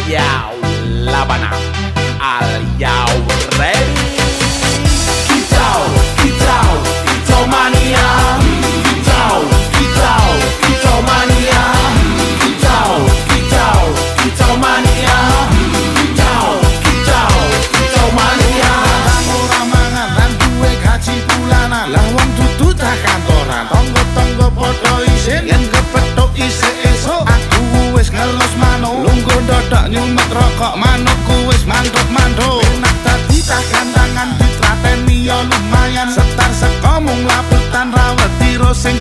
Yo, Labana, are you ready? Kicau, kicau, kicau mania. Kicau, kicau, kicau mania. Kicau, kicau, kicau mania. Kicau, kicau, kicau mania. Ora mangan lan duwe gaji bulanan, lah wong dudu tak kantoran. Tonggo-tonggo padha isin yen kepethuk isih esuk. Aku wis ngelus manuk, lungguh ndodok nyumet rokok manuk.